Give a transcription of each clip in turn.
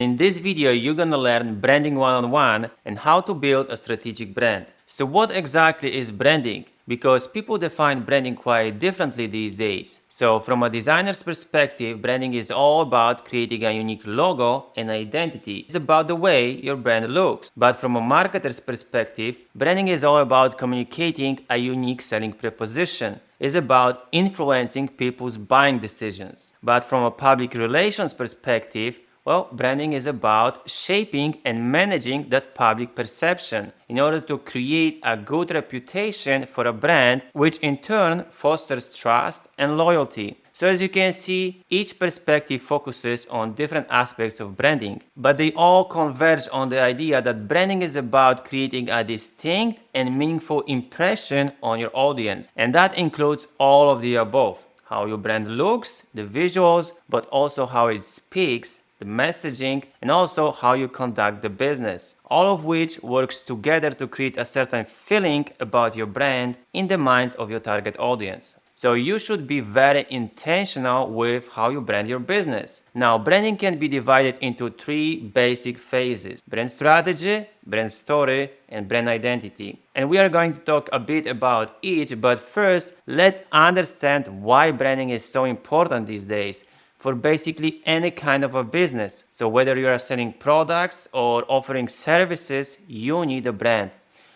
In this video, you're gonna learn branding 101 and how to build a strategic brand. So what exactly is branding? Because people define branding quite differently these days. So from a designer's perspective, branding is all about creating a unique logo and identity. It's about the way your brand looks. But from a marketer's perspective, branding is all about communicating a unique selling proposition. It's about influencing people's buying decisions. But from a public relations perspective, well, branding is about shaping and managing that public perception in order to create a good reputation for a brand, which in turn fosters trust and loyalty. So as you can see, each perspective focuses on different aspects of branding, but they all converge on the idea that branding is about creating a distinct and meaningful impression on your audience. And that includes all of the above: how your brand looks, the visuals, but also how it speaks, the messaging, and also how you conduct the business. All of which works together to create a certain feeling about your brand in the minds of your target audience. So you should be very intentional with how you brand your business. Now, branding can be divided into three basic phases: brand strategy, brand story, and brand identity. And we are going to talk a bit about each, but first, let's understand why branding is so important these days for basically any kind of a business. So whether you are selling products or offering services, you need a brand.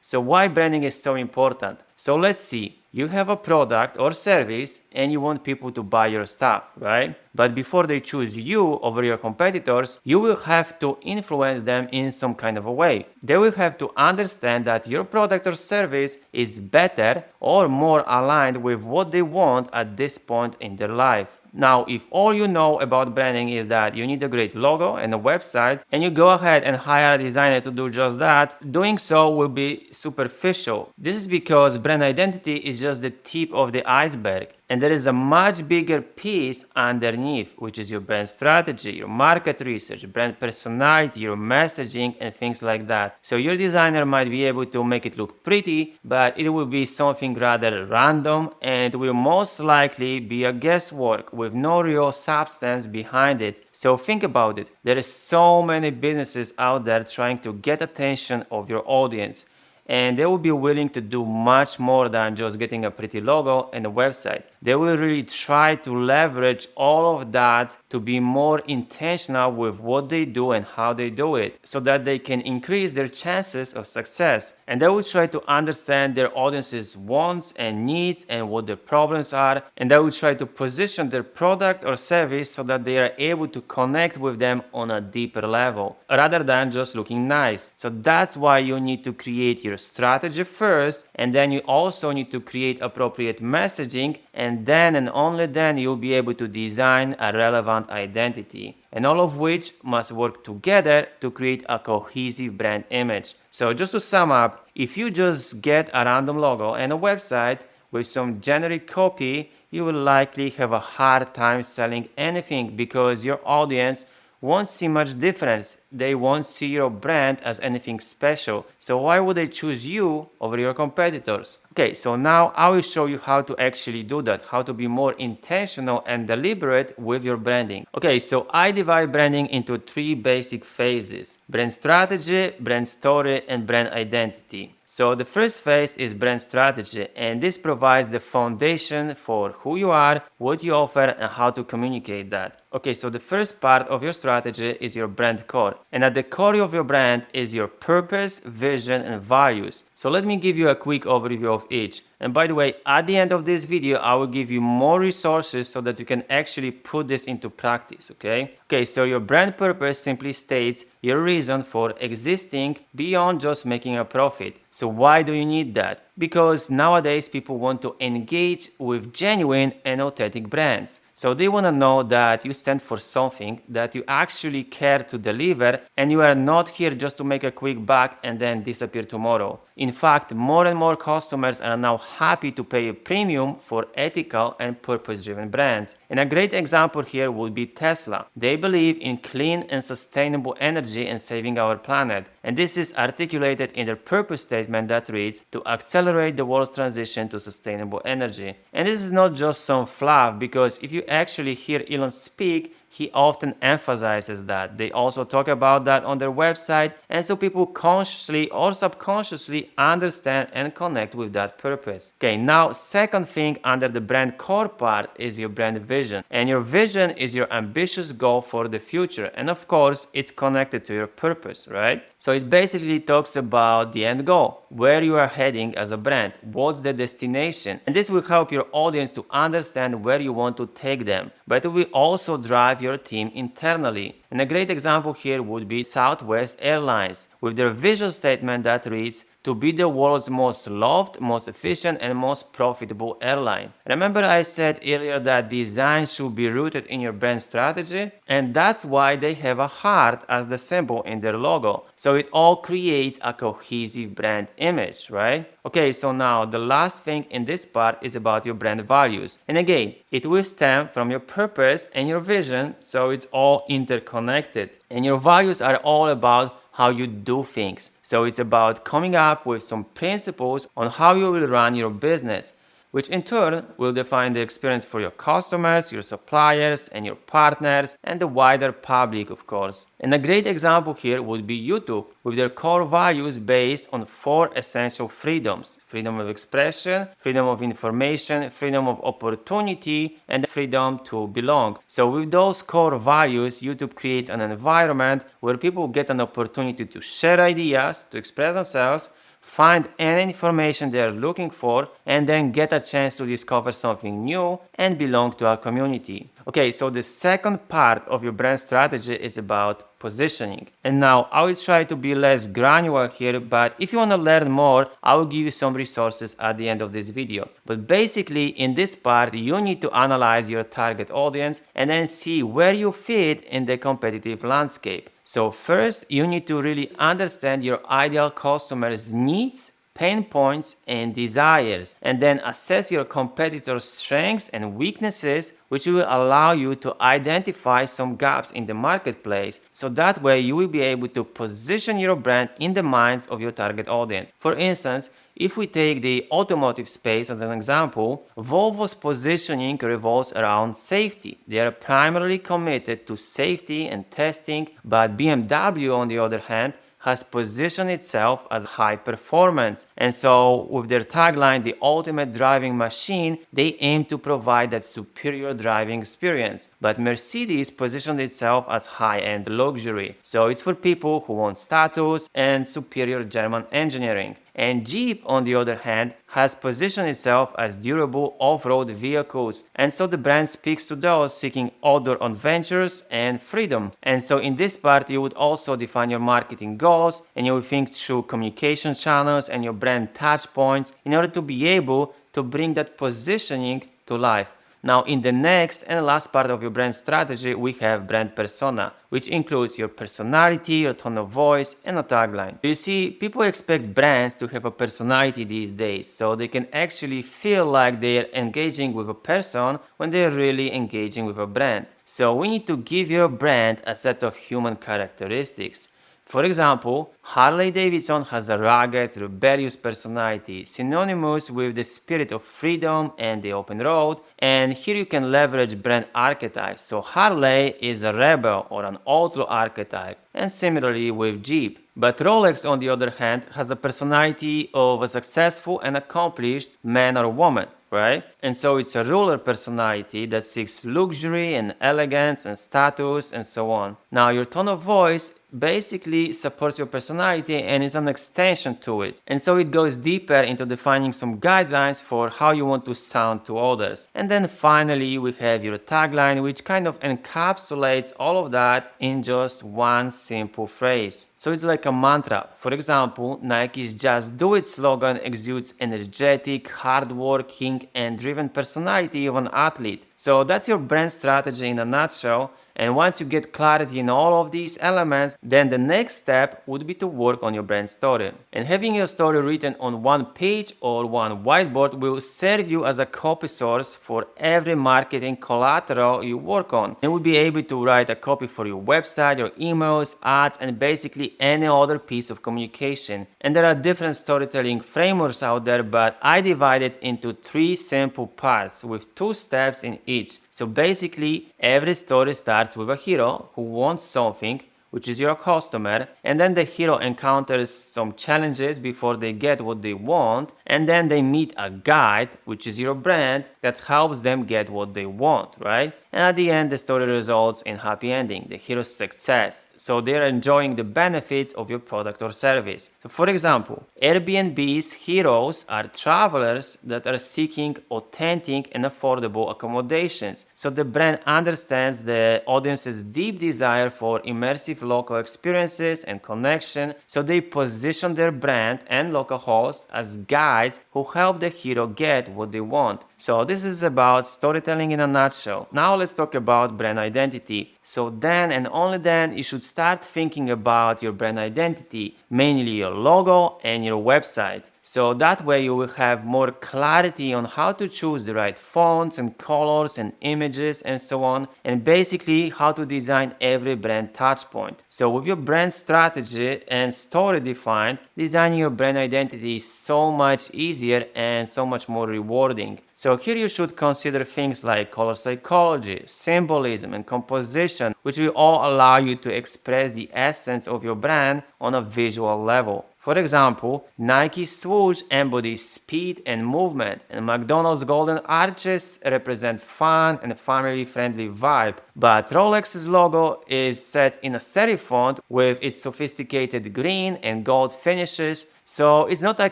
So why branding is so important? So let's see. You have a product or service and you want people to buy your stuff, right? But before they choose you over your competitors, you will have to influence them in some kind of a way. They will have to understand that your product or service is better or more aligned with what they want at this point in their life. Now, if all you know about branding is that you need a great logo and a website, and you go ahead and hire a designer to do just that, doing so will be superficial. This is because brand identity is just the tip of the iceberg. And there is a much bigger piece underneath, which is your brand strategy, your market research, brand personality, your messaging, and things like that. So your designer might be able to make it look pretty, but it will be something rather random and will most likely be a guesswork with no real substance behind it. So think about it. There is so many businesses out there trying to get attention of your audience, and they will be willing to do much more than just getting a pretty logo and a website. They will really try to leverage all of that to be more intentional with what they do and how they do it, so that they can increase their chances of success. And they will try to understand their audience's wants and needs and what their problems are, and they will try to position their product or service so that they are able to connect with them on a deeper level, rather than just looking nice. So that's why you need to create your strategy first, and then you also need to create appropriate messaging, and then and only then you'll be able to design a relevant identity, and all of which must work together to create a cohesive brand image. So just to sum up, if you just get a random logo and a website with some generic copy, you will likely have a hard time selling anything because your audience won't see much difference. They won't see your brand as anything special. So why would they choose you over your competitors? Okay, so now I will show you how to actually do that, how to be more intentional and deliberate with your branding. Okay, so I divide branding into three basic phases: brand strategy, brand story, and brand identity. So the first phase is brand strategy, and this provides the foundation for who you are, what you offer, and how to communicate that. Okay, so the first part of your strategy is your brand core. And at the core of your brand is your purpose, vision, and values. So let me give you a quick overview of each. And by the way, at the end of this video, I will give you more resources so that you can actually put this into practice, okay? Okay, so your brand purpose simply states your reason for existing beyond just making a profit. So why do you need that? Because nowadays people want to engage with genuine and authentic brands. So they want to know that you stand for something, that you actually care to deliver, and you are not here just to make a quick buck and then disappear tomorrow. In fact, more and more customers are now happy to pay a premium for ethical and purpose-driven brands. And a great example here would be Tesla. They believe in clean and sustainable energy and saving our planet. And this is articulated in their purpose statement that reads, to accelerate the world's transition to sustainable energy. And this is not just some fluff, because if you actually hear Elon speak, he often emphasizes that. They also talk about that on their website, and so people consciously or subconsciously understand and connect with that purpose. Okay, now second thing under the brand core part is your brand vision. And your vision is your ambitious goal for the future. And of course, it's connected to your purpose, right? So it basically talks about the end goal, where you are heading as a brand, what's the destination. And this will help your audience to understand where you want to take them. But it will also drive your team internally. And a great example here would be Southwest Airlines with their vision statement that reads, to be the world's most loved, most efficient, and most profitable airline. Remember I said earlier that design should be rooted in your brand strategy? And that's why they have a heart as the symbol in their logo. So it all creates a cohesive brand image, right? Okay, so now the last thing in this part is about your brand values. And again, it will stem from your purpose and your vision, so it's all interconnected. And your values are all about how you do things. So it's about coming up with some principles on how you will run your business, which in turn will define the experience for your customers, your suppliers, and your partners, and the wider public, of course. And a great example here would be YouTube, with their core values based on 4 essential freedoms: freedom of expression, freedom of information, freedom of opportunity, and freedom to belong. So with those core values, YouTube creates an environment where people get an opportunity to share ideas, to express themselves, find any information they're looking for, and then get a chance to discover something new and belong to a community. Okay, so the second part of your brand strategy is about positioning. And now I will try to be less granular here, but if you want to learn more, I will give you some resources at the end of this video. But basically in this part, you need to analyze your target audience and then see where you fit in the competitive landscape. So first, you need to really understand your ideal customer's needs, pain points, and desires, and then assess your competitors' strengths and weaknesses, which will allow you to identify some gaps in the marketplace, so that way you will be able to position your brand in the minds of your target audience. For instance, if we take the automotive space as an example, Volvo's positioning revolves around safety. They are primarily committed to safety and testing, but BMW, on the other hand, has positioned itself as high performance. And so with their tagline, the ultimate driving machine, they aim to provide that superior driving experience. But Mercedes positioned itself as high-end luxury. So it's for people who want status and superior German engineering. And Jeep, on the other hand, has positioned itself as durable off-road vehicles. And so the brand speaks to those seeking outdoor adventures and freedom. And so in this part, you would also define your marketing goals, and you will think through communication channels and your brand touch points in order to be able to bring that positioning to life. Now, in the next and last part of your brand strategy, we have brand persona, which includes your personality, your tone of voice, and a tagline. You see, people expect brands to have a personality these days, so they can actually feel like they're engaging with a person when they're really engaging with a brand. So we need to give your brand a set of human characteristics. For example, Harley-Davidson has a rugged, rebellious personality, synonymous with the spirit of freedom and the open road, and here you can leverage brand archetypes. So Harley is a rebel or an outlaw archetype, and similarly with Jeep. But Rolex, on the other hand, has a personality of a successful and accomplished man or woman, right? And so it's a ruler personality that seeks luxury and elegance and status and so on. Now, your tone of voice basically supports your personality and is an extension to it. And so it goes deeper into defining some guidelines for how you want to sound to others. And then finally, we have your tagline, which kind of encapsulates all of that in just one simple phrase. So it's like a mantra. For example, Nike's Just Do It slogan exudes energetic, hardworking, and driven personality of an athlete. So that's your brand strategy in a nutshell. And once you get clarity in all of these elements, then the next step would be to work on your brand story. And having your story written on one page or one whiteboard will serve you as a copy source for every marketing collateral you work on. You will be able to write a copy for your website, your emails, ads, and basically any other piece of communication. And there are different storytelling frameworks out there, but I divide it into 3 simple parts with 2 steps in each. So basically, every story starts with a hero who wants something, which is your customer, and then the hero encounters some challenges before they get what they want, and then they meet a guide, which is your brand, that helps them get what they want, right? And at the end, the story results in happy ending, the hero's success. So they're enjoying the benefits of your product or service. So for example, Airbnb's heroes are travelers that are seeking authentic and affordable accommodations. So the brand understands the audience's deep desire for immersive local experiences and connection, so they position their brand and local host as guides who help the hero get what they want. So this is about storytelling in a nutshell. Now let's talk about brand identity. So then and only then you should start thinking about your brand identity, mainly your logo and your website. So that way you will have more clarity on how to choose the right fonts and colors and images and so on, and basically how to design every brand touchpoint. So with your brand strategy and story defined, designing your brand identity is so much easier and so much more rewarding. So here you should consider things like color psychology, symbolism, and composition, which will all allow you to express the essence of your brand on a visual level. For example, Nike's swoosh embodies speed and movement, and McDonald's golden arches represent fun and family-friendly vibe. But Rolex's logo is set in a serif font with its sophisticated green and gold finishes, so it's not a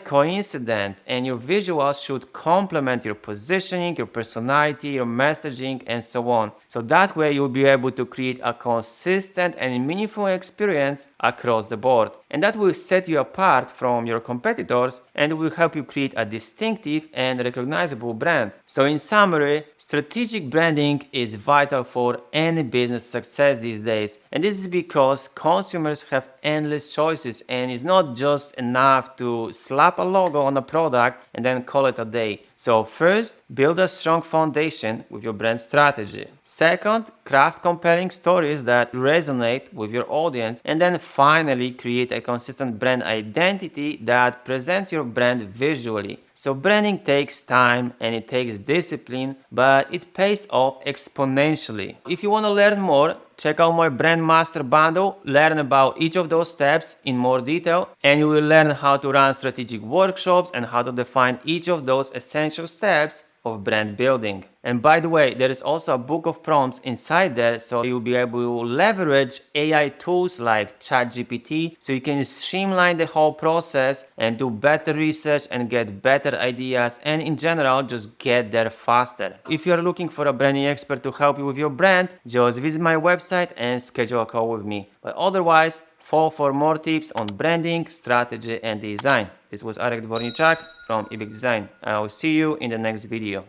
coincidence, and your visuals should complement your positioning, your personality, your messaging, and so on. So that way you'll be able to create a consistent and meaningful experience across the board. And that will set you apart from your competitors and will help you create a distinctive and recognizable brand. So in summary, strategic branding is vital for any business success these days. And this is because consumers have endless choices, and it's not just enough to slap a logo on a product and then call it a day. So first, build a strong foundation with your brand strategy. Second, craft compelling stories that resonate with your audience. And then finally, create a consistent brand identity that presents your brand visually. So branding takes time and it takes discipline, but it pays off exponentially. If you want to learn more, check out my Brand Master bundle, learn about each of those steps in more detail, and you will learn how to run strategic workshops and how to define each of those essential steps of brand building. And by the way, there is also a book of prompts inside there, so you'll be able to leverage AI tools like ChatGPT, so you can streamline the whole process and do better research and get better ideas, and in general just get there faster. If you're looking for a branding expert to help you with your brand, just visit my website and schedule a call with me. But otherwise, follow for more tips on branding, strategy, and design. This was Arek Dvorniczak from eBig Design. I will see you in the next video.